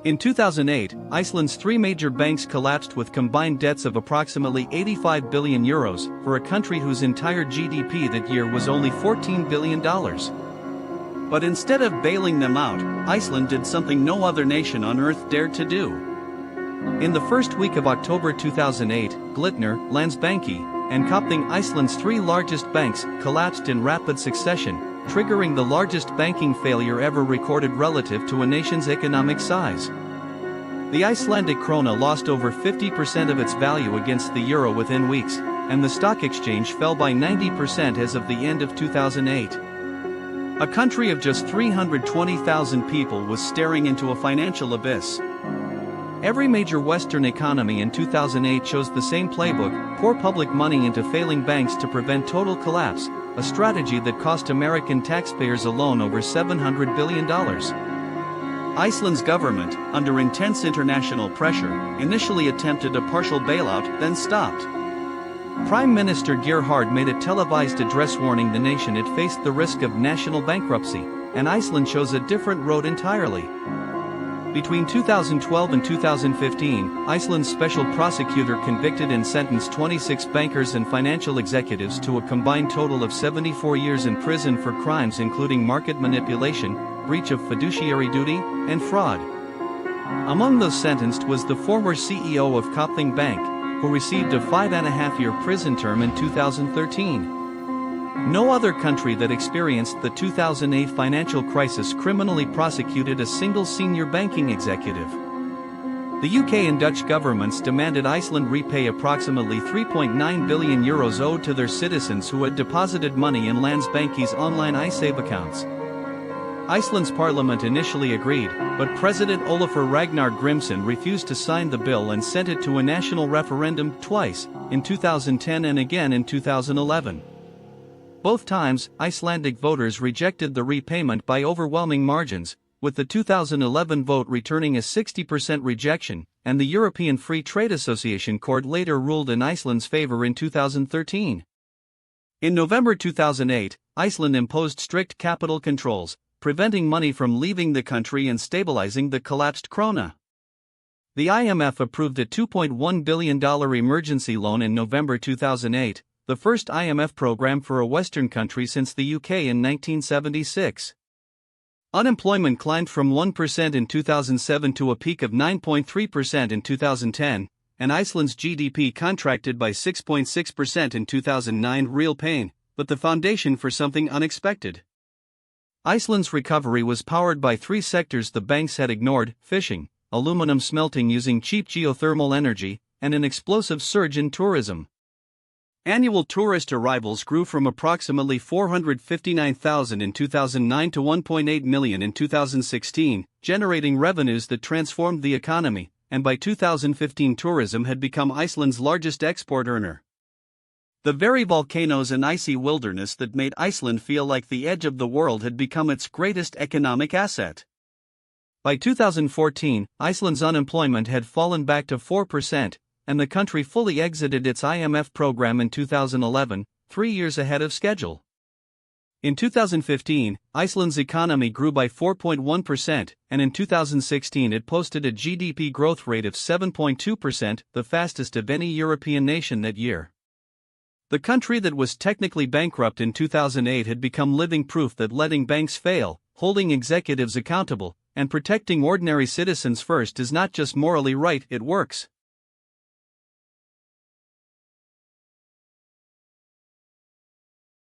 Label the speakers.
Speaker 1: In 2008, Iceland's three major banks collapsed with combined debts of approximately €85 billion for a country whose entire GDP that year was only $14 billion. But instead of bailing them out, Iceland did something no other nation on earth dared to do. In the first week of October 2008, Glitnir, Landsbanki, and Kaupthing, Iceland's three largest banks, collapsed in rapid succession, triggering the largest banking failure ever recorded relative to a nation's economic size. The Icelandic krona lost over 50% of its value against the euro within weeks, and the stock exchange fell by 90% as of the end of 2008. A country of just 320,000 people was staring into a financial abyss. Every major Western economy in 2008 chose the same playbook: pour public money into failing banks to prevent total collapse, a strategy that cost American taxpayers alone over $700 billion. Iceland's government, under intense international pressure, initially attempted a partial bailout, then stopped. Prime Minister Gerhard made a televised address warning the nation it faced the risk of national bankruptcy, and Iceland chose a different road entirely. Between 2012 and 2015, Iceland's special prosecutor convicted and sentenced 26 bankers and financial executives to a combined total of 74 years in prison for crimes including market manipulation, breach of fiduciary duty, and fraud. Among those sentenced was the former CEO of Kaupthing Bank, who received a 5.5-year prison term in 2013. No other country that experienced the 2008 financial crisis criminally prosecuted a single senior banking executive. The UK and Dutch governments demanded Iceland repay approximately €3.9 billion owed to their citizens who had deposited money in Landsbanki's online Icesave accounts. Iceland's parliament initially agreed, but President Ólafur Ragnar Grímsson refused to sign the bill and sent it to a national referendum twice, in 2010 and again in 2011. Both times, Icelandic voters rejected the repayment by overwhelming margins, with the 2011 vote returning a 60% rejection, and the European Free Trade Association Court later ruled in Iceland's favor in 2013. In November 2008, Iceland imposed strict capital controls, preventing money from leaving the country and stabilizing the collapsed krona. The IMF approved a $2.1 billion emergency loan in November 2008, the first IMF program for a Western country since the UK in 1976. Unemployment climbed from 1% in 2007 to a peak of 9.3% in 2010, and Iceland's GDP contracted by 6.6% in 2009. Real pain, but the foundation for something unexpected. Iceland's recovery was powered by three sectors the banks had ignored: fishing, aluminum smelting using cheap geothermal energy, and an explosive surge in tourism. Annual tourist arrivals grew from approximately 459,000 in 2009 to 1.8 million in 2016, generating revenues that transformed the economy, and by 2015 tourism had become Iceland's largest export earner. The very volcanoes and icy wilderness that made Iceland feel like the edge of the world had become its greatest economic asset. By 2014, Iceland's unemployment had fallen back to 4%, and the country fully exited its IMF program in 2011, 3 years ahead of schedule. In 2015, Iceland's economy grew by 4.1%, and in 2016 it posted a GDP growth rate of 7.2%, the fastest of any European nation that year. The country that was technically bankrupt in 2008 had become living proof that letting banks fail, holding executives accountable, and protecting ordinary citizens first is not just morally right, it works.